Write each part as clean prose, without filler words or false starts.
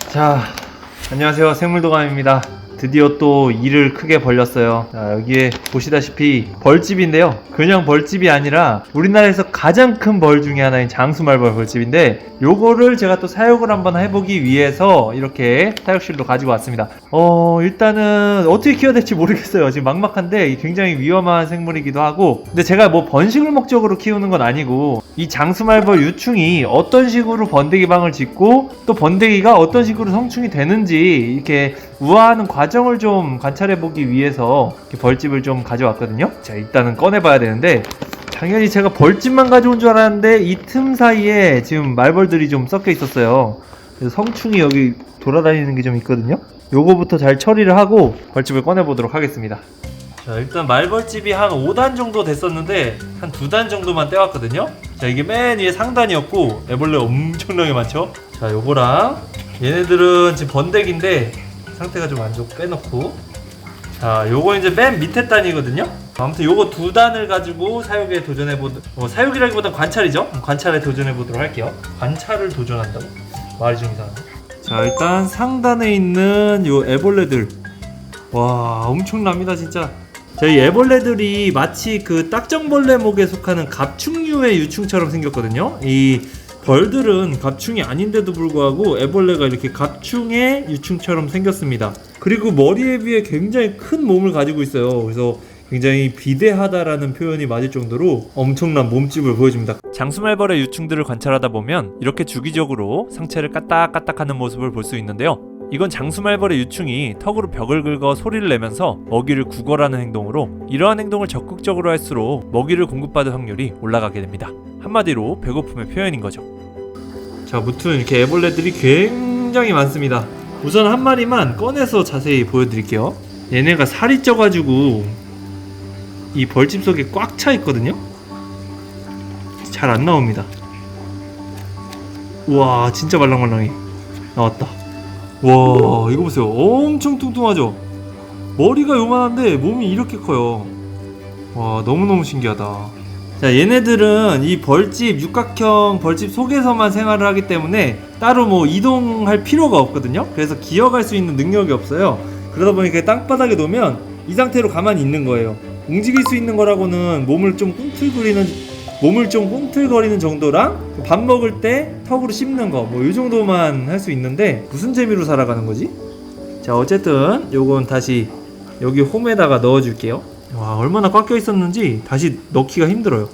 자, 안녕하세요. 생물도감입니다. 드디어 또 일을 크게 벌렸어요. 자, 여기에 보시다시피 벌집인데요. 그냥 벌집이 아니라 우리나라에서 가장 큰 벌 중에 하나인 장수말벌 벌집인데, 요거를 제가 또 사육을 한번 해보기 위해서 이렇게 사육실로 가지고 왔습니다. 일단은 어떻게 키워야 될지 모르겠어요. 지금 막막한데 굉장히 위험한 생물이기도 하고, 근데 제가 뭐 번식을 목적으로 키우는 건 아니고, 이 장수말벌 유충이 어떤 식으로 번데기 방을 짓고 또 번데기가 어떤 식으로 성충이 되는지 이렇게 우아하는 과정을 좀 관찰해보기 위해서 이렇게 벌집을 좀 가져왔거든요. 자, 일단은 꺼내봐야 되는데, 당연히 제가 벌집만 가져온 줄 알았는데 이 틈 사이에 지금 말벌들이 좀 섞여 있었어요. 그래서 성충이 여기 돌아다니는 게 좀 있거든요. 요거부터 잘 처리를 하고 벌집을 꺼내보도록 하겠습니다. 자, 일단 말벌집이 한 5단 정도 됐었는데 한 2단 정도만 떼왔거든요. 자, 이게 맨 위에 상단이었고 애벌레 엄청나게 많죠. 자, 요거랑 얘네들은 지금 번데기인데 상태가 좀 안 좋고 빼놓고, 자, 요거 이제 맨 밑에 단이거든요. 아무튼 요거 2단을 가지고 사육에 도전해보도록, 사육이라기보단 관찰이죠. 관찰에 도전해보도록 할게요. 관찰을 도전한다고? 말이 좀 이상한데. 자, 일단 상단에 있는 요 애벌레들, 와, 엄청납니다 진짜. 자, 이 애벌레들이 마치 그 딱정벌레목에 속하는 갑충류의 유충처럼 생겼거든요. 이 벌들은 갑충이 아닌데도 불구하고 애벌레가 이렇게 갑충의 유충처럼 생겼습니다. 그리고 머리에 비해 굉장히 큰 몸을 가지고 있어요. 그래서 굉장히 비대하다라는 표현이 맞을 정도로 엄청난 몸집을 보여줍니다. 장수말벌의 유충들을 관찰하다 보면 이렇게 주기적으로 상체를 까딱까딱하는 모습을 볼 수 있는데요. 이건 장수말벌의 유충이 턱으로 벽을 긁어 소리를 내면서 먹이를 구걸하는 행동으로, 이러한 행동을 적극적으로 할수록 먹이를 공급받을 확률이 올라가게 됩니다. 한마디로 배고픔의 표현인 거죠. 자, 무튼 이렇게 애벌레들이 굉장히 많습니다. 우선 한 마리만 꺼내서 자세히 보여드릴게요. 얘네가 살이 쪄가지고 이 벌집 속에 꽉 차 있거든요. 잘 안 나옵니다. 우와, 진짜 말랑말랑해. 나왔다. 와, 이거 보세요. 엄청 뚱뚱하죠? 머리가 요만한데 몸이 이렇게 커요. 와, 너무너무 신기하다. 자, 얘네들은 이 벌집, 육각형 벌집 속에서만 생활을 하기 때문에 따로 뭐 이동할 필요가 없거든요. 그래서 기어갈 수 있는 능력이 없어요. 그러다 보니까 땅바닥에 놓으면 이 상태로 가만히 있는 거예요. 움직일 수 있는 거라고는 몸을 좀 꿈틀거리는 정도랑 밥 먹을 때 턱으로 씹는 거, 뭐 이 정도만 할 수 있는데 무슨 재미로 살아가는 거지? 자, 어쨌든 요건 다시 여기 홈에다가 넣어줄게요. 와, 얼마나 꽉 껴 있었는지 다시 넣기가 힘들어요.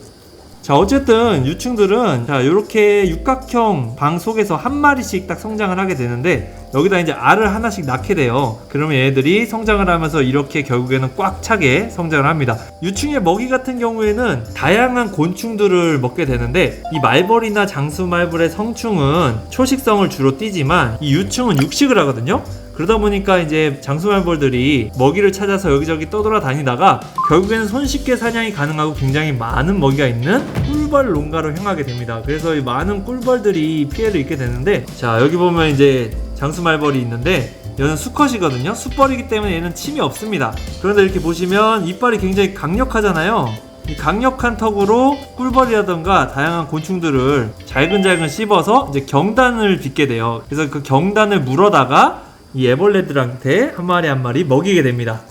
자, 어쨌든 유충들은 자, 요렇게 육각형 방 속에서 한 마리씩 딱 성장을 하게 되는데, 여기다 이제 알을 하나씩 낳게 돼요. 그러면 얘들이 성장을 하면서 이렇게 결국에는 꽉 차게 성장을 합니다. 유충의 먹이 같은 경우에는 다양한 곤충들을 먹게 되는데, 이 말벌이나 장수말벌의 성충은 초식성을 주로 띠지만 이 유충은 육식을 하거든요. 그러다 보니까 이제 장수말벌들이 먹이를 찾아서 여기저기 떠돌아다니다가 결국에는 손쉽게 사냥이 가능하고 굉장히 많은 먹이가 있는 꿀벌 농가로 향하게 됩니다. 그래서 이 많은 꿀벌들이 피해를 입게 되는데, 자, 여기 보면 이제 장수말벌이 있는데 얘는 수컷이거든요. 숫벌이기 때문에 얘는 침이 없습니다. 그런데 이렇게 보시면 이빨이 굉장히 강력하잖아요. 이 강력한 턱으로 꿀벌이라던가 다양한 곤충들을 잘근잘근 씹어서 이제 경단을 빚게 돼요. 그래서 그 경단을 물어다가 이 애벌레들한테 한 마리 한 마리 먹이게 됩니다.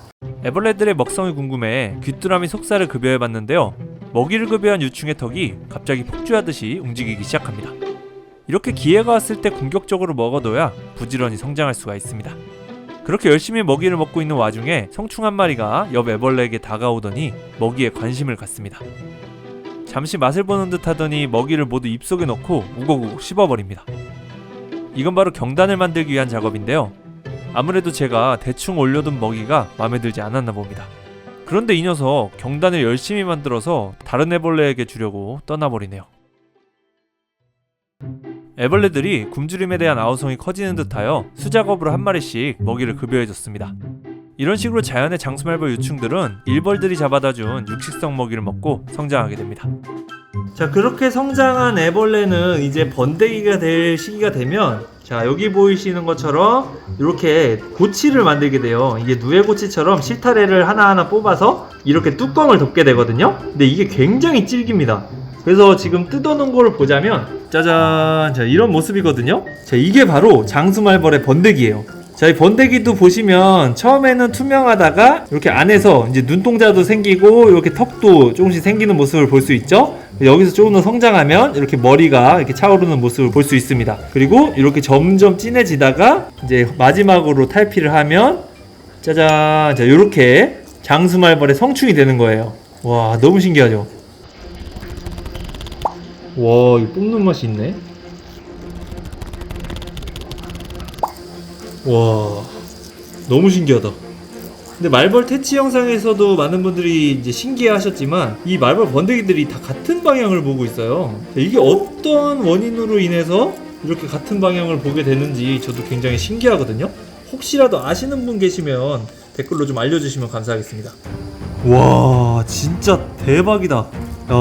애벌레들의 먹성이 궁금해 귀뚜라미 속살을 급여해봤는데요. 먹이를 급여한 유충의 턱이 갑자기 폭주하듯이 움직이기 시작합니다. 이렇게 기회가 왔을 때 공격적으로 먹어둬야 부지런히 성장할 수가 있습니다. 그렇게 열심히 먹이를 먹고 있는 와중에 성충 한 마리가 옆 애벌레에게 다가오더니 먹이에 관심을 갖습니다. 잠시 맛을 보는 듯 하더니 먹이를 모두 입속에 넣고 우걱우걱 씹어버립니다. 이건 바로 경단을 만들기 위한 작업인데요. 아무래도 제가 대충 올려둔 먹이가 마음에 들지 않았나 봅니다. 그런데 이 녀석 경단을 열심히 만들어서 다른 애벌레에게 주려고 떠나버리네요. 애벌레들이 굶주림에 대한 아우성이 커지는 듯하여 수작업으로 한 마리씩 먹이를 급여해줬습니다. 이런 식으로 자연의 장수말벌 유충들은 일벌들이 잡아다준 육식성 먹이를 먹고 성장하게 됩니다. 자, 그렇게 성장한 애벌레는 이제 번데기가 될 시기가 되면, 자, 자, 여기 보이시는 것처럼 이렇게 고치를 만들게 돼요. 이게 누에고치처럼 실타래를 하나하나 뽑아서 이렇게 뚜껑을 덮게 되거든요. 근데 이게 굉장히 질깁니다. 그래서 지금 뜯어놓은 거를 보자면 짜잔, 자, 이런 모습이거든요. 자, 이게 바로 장수말벌의 번데기예요. 자, 이 번데기도 보시면 처음에는 투명하다가 이렇게 안에서 이제 눈동자도 생기고 이렇게 턱도 조금씩 생기는 모습을 볼 수 있죠. 여기서 조금 더 성장하면 이렇게 머리가 이렇게 차오르는 모습을 볼 수 있습니다. 그리고 이렇게 점점 진해지다가 이제 마지막으로 탈피를 하면 짜잔, 자, 이렇게 장수말벌의 성충이 되는 거예요. 와, 너무 신기하죠? 와, 이 뽑는 맛이 있네. 와, 너무 신기하다. 근데 말벌 퇴치 영상에서도 많은 분들이 이제 신기해 하셨지만 이 말벌 번데기들이 다 같은 방향을 보고 있어요. 이게 어떤 원인으로 인해서 이렇게 같은 방향을 보게 되는지 저도 굉장히 신기하거든요. 혹시라도 아시는 분 계시면 댓글로 좀 알려주시면 감사하겠습니다. 와, 진짜 대박이다.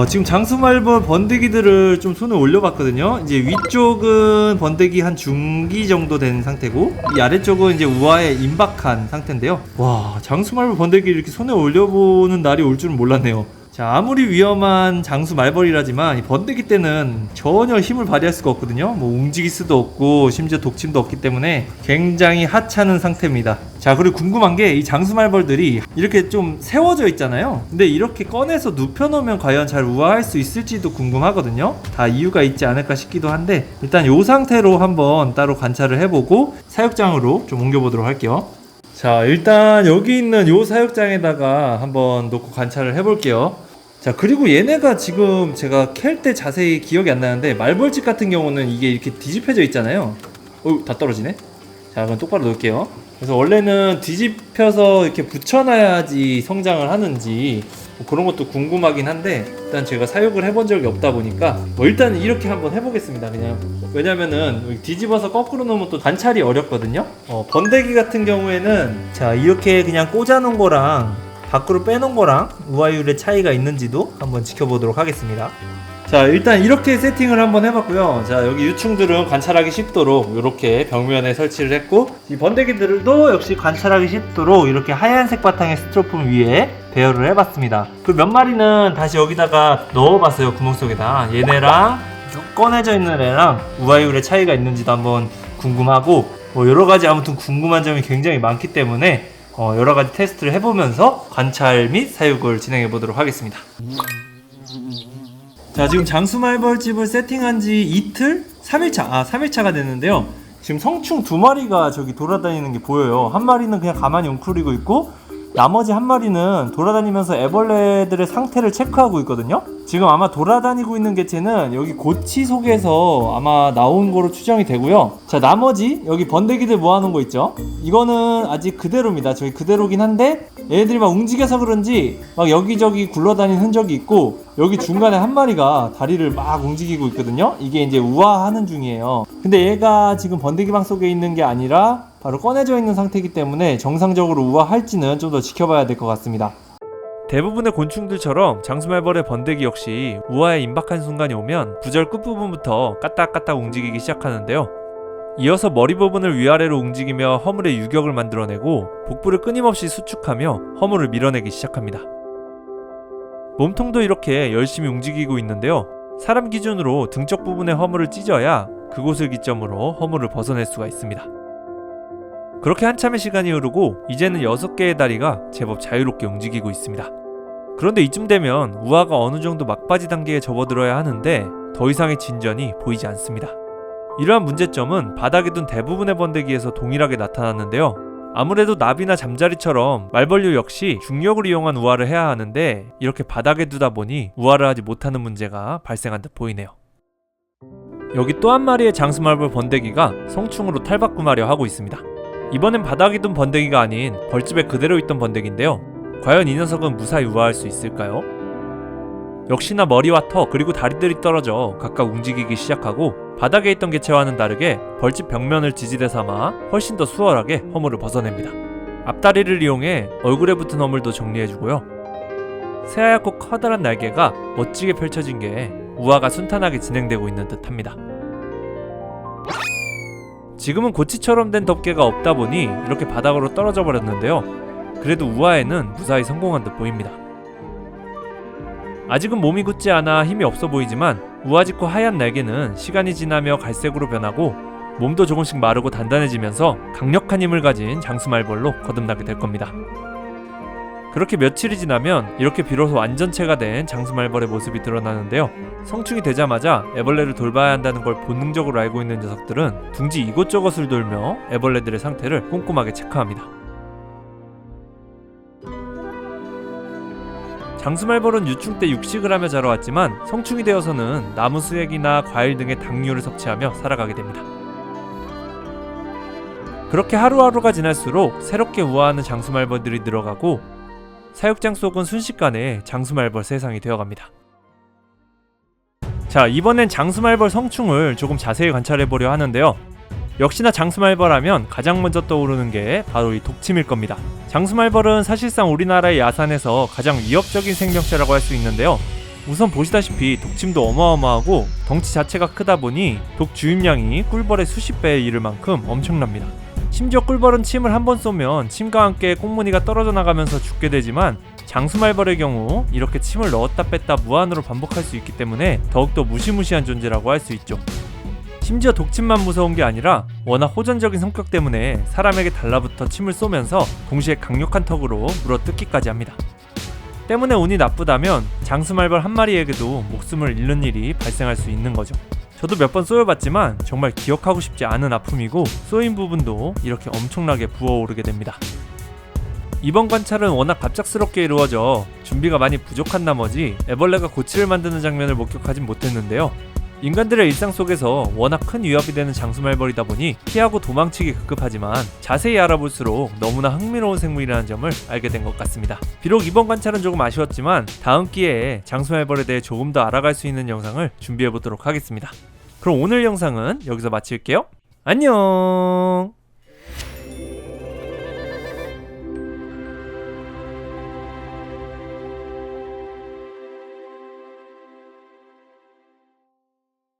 지금 장수말벌 번데기들을 좀 손에 올려봤거든요. 이제 위쪽은 번데기 한 중기 정도 된 상태고 이 아래쪽은 이제 우아에 임박한 상태인데요. 와, 장수말벌 번데기 이렇게 손에 올려보는 날이 올 줄은 몰랐네요. 자, 아무리 위험한 장수말벌이라지만 이 번데기 때는 전혀 힘을 발휘할 수가 없거든요. 뭐 움직일 수도 없고 심지어 독침도 없기 때문에 굉장히 하찮은 상태입니다. 자, 그리고 궁금한 게 이 장수말벌들이 이렇게 좀 세워져 있잖아요. 근데 이렇게 꺼내서 눕혀놓으면 과연 잘 우아할 수 있을지도 궁금하거든요. 다 이유가 있지 않을까 싶기도 한데 일단 이 상태로 한번 따로 관찰을 해보고 사육장으로 좀 옮겨보도록 할게요. 자, 일단 여기 있는 요 사육장에다가 한번 놓고 관찰을 해볼게요. 자, 그리고 얘네가 지금 제가 캘 때 자세히 기억이 안 나는데 말벌집 같은 경우는 이게 이렇게 뒤집혀져 있잖아요. 다 떨어지네. 자, 그럼 똑바로 놓을게요. 그래서 원래는 뒤집혀서 이렇게 붙여놔야지 성장을 하는지 뭐 그런 것도 궁금하긴 한데 일단 제가 사육을 해본 적이 없다 보니까 뭐 일단 이렇게 한번 해보겠습니다. 그냥 왜냐면은 뒤집어서 거꾸로 놓으면 또 관찰이 어렵거든요. 번데기 같은 경우에는 자, 이렇게 그냥 꽂아놓은 거랑 밖으로 빼놓은 거랑 우아율의 차이가 있는지도 한번 지켜보도록 하겠습니다. 자, 일단 이렇게 세팅을 한번 해봤고요. 자, 여기 유충들은 관찰하기 쉽도록 이렇게 벽면에 설치를 했고 이 번데기들도 역시 관찰하기 쉽도록 이렇게 하얀색 바탕의 스티로폼 위에 배열을 해봤습니다. 그 몇 마리는 다시 여기다가 넣어봤어요. 구멍 속에다. 얘네랑 꺼내져 있는 애랑 우아율의 차이가 있는지도 한번 궁금하고 뭐 여러가지 아무튼 궁금한 점이 굉장히 많기 때문에 여러가지 테스트를 해보면서 관찰 및 사육을 진행해보도록 하겠습니다. 자, 지금 장수말벌집을 세팅한 지 이틀? 3일차? 3일차가 됐는데요. 지금 성충 2마리가 저기 돌아다니는 게 보여요. 한 마리는 그냥 가만히 웅크리고 있고 나머지 한 마리는 돌아다니면서 애벌레들의 상태를 체크하고 있거든요. 지금 아마 돌아다니고 있는 개체는 여기 고치 속에서 아마 나온 거로 추정이 되고요. 자, 나머지 여기 번데기들 모아놓은 거 있죠. 이거는 아직 그대로입니다. 저기 그대로긴 한데 얘네들이 막 움직여서 그런지 막 여기저기 굴러다니는 흔적이 있고 여기 중간에 한 마리가 다리를 막 움직이고 있거든요. 이게 이제 우아하는 중이에요. 근데 얘가 지금 번데기방 속에 있는 게 아니라 바로 꺼내져 있는 상태이기 때문에 정상적으로 우아할지는 좀 더 지켜봐야 될 것 같습니다. 대부분의 곤충들처럼 장수말벌의 번데기 역시 우아에 임박한 순간이 오면 부절 끝부분부터 까딱까딱 움직이기 시작하는데요. 이어서 머리 부분을 위아래로 움직이며 허물의 유격을 만들어내고 복부를 끊임없이 수축하며 허물을 밀어내기 시작합니다. 몸통도 이렇게 열심히 움직이고 있는데요. 사람 기준으로 등 쪽 부분의 허물을 찢어야 그곳을 기점으로 허물을 벗어낼 수가 있습니다. 그렇게 한참의 시간이 흐르고 이제는 6개의 다리가 제법 자유롭게 움직이고 있습니다. 그런데 이쯤 되면 우아가 어느 정도 막바지 단계에 접어들어야 하는데 더 이상의 진전이 보이지 않습니다. 이러한 문제점은 바닥에 둔 대부분의 번데기에서 동일하게 나타났는데요. 아무래도 나비나 잠자리처럼 말벌류 역시 중력을 이용한 우아를 해야 하는데 이렇게 바닥에 두다 보니 우아를 하지 못하는 문제가 발생한 듯 보이네요. 여기 또 한 마리의 장수말벌 번데기가 성충으로 탈바꿈하려 하고 있습니다. 이번엔 바닥에 둔 번데기가 아닌 벌집에 그대로 있던 번데기인데요. 과연 이 녀석은 무사히 우아할 수 있을까요? 역시나 머리와 턱 그리고 다리들이 떨어져 각각 움직이기 시작하고 바닥에 있던 개체와는 다르게 벌집 벽면을 지지대 삼아 훨씬 더 수월하게 허물을 벗어냅니다. 앞다리를 이용해 얼굴에 붙은 허물도 정리해주고요. 새하얗고 커다란 날개가 멋지게 펼쳐진 게 우아가 순탄하게 진행되고 있는 듯 합니다. 지금은 고치처럼 된 덮개가 없다 보니 이렇게 바닥으로 떨어져 버렸는데요. 그래도 우아에는 무사히 성공한 듯 보입니다. 아직은 몸이 굳지 않아 힘이 없어 보이지만 우아짓고 하얀 날개는 시간이 지나며 갈색으로 변하고 몸도 조금씩 마르고 단단해지면서 강력한 힘을 가진 장수말벌로 거듭나게 될 겁니다. 그렇게 며칠이 지나면 이렇게 비로소 완전체가 된 장수말벌의 모습이 드러나는데요. 성충이 되자마자 애벌레를 돌봐야 한다는 걸 본능적으로 알고 있는 녀석들은 둥지 이곳저곳을 돌며 애벌레들의 상태를 꼼꼼하게 체크합니다. 장수말벌은 유충 때 육식을 하며 자라왔지만 성충이 되어서는 나무 수액이나 과일 등의 당류를 섭취하며 살아가게 됩니다. 그렇게 하루하루가 지날수록 새롭게 우아하는 장수말벌들이 늘어가고 사육장 속은 순식간에 장수말벌 세상이 되어갑니다. 자, 이번엔 장수말벌 성충을 조금 자세히 관찰해보려 하는데요. 역시나 장수말벌 하면 가장 먼저 떠오르는 게 바로 이 독침일 겁니다. 장수말벌은 사실상 우리나라의 야산에서 가장 위협적인 생명체라고 할 수 있는데요. 우선 보시다시피 독침도 어마어마하고 덩치 자체가 크다 보니 독 주입량이 꿀벌의 수십 배에 이를 만큼 엄청납니다. 심지어 꿀벌은 침을 한 번 쏘면 침과 함께 꽁무니가 떨어져 나가면서 죽게 되지만 장수말벌의 경우 이렇게 침을 넣었다 뺐다 무한으로 반복할 수 있기 때문에 더욱더 무시무시한 존재라고 할 수 있죠. 심지어 독침만 무서운 게 아니라 워낙 호전적인 성격 때문에 사람에게 달라붙어 침을 쏘면서 동시에 강력한 턱으로 물어뜯기까지 합니다. 때문에 운이 나쁘다면 장수말벌 한 마리에게도 목숨을 잃는 일이 발생할 수 있는 거죠. 저도 몇 번 쏘여봤지만 정말 기억하고 싶지 않은 아픔이고 쏘인 부분도 이렇게 엄청나게 부어오르게 됩니다. 이번 관찰은 워낙 갑작스럽게 이루어져 준비가 많이 부족한 나머지 애벌레가 고치를 만드는 장면을 목격하진 못했는데요. 인간들의 일상 속에서 워낙 큰 위협이 되는 장수말벌이다 보니 피하고 도망치기 급급하지만 자세히 알아볼수록 너무나 흥미로운 생물이라는 점을 알게 된 것 같습니다. 비록 이번 관찰은 조금 아쉬웠지만 다음 기회에 장수말벌에 대해 조금 더 알아갈 수 있는 영상을 준비해보도록 하겠습니다. 그럼 오늘 영상은 여기서 마칠게요. 안녕.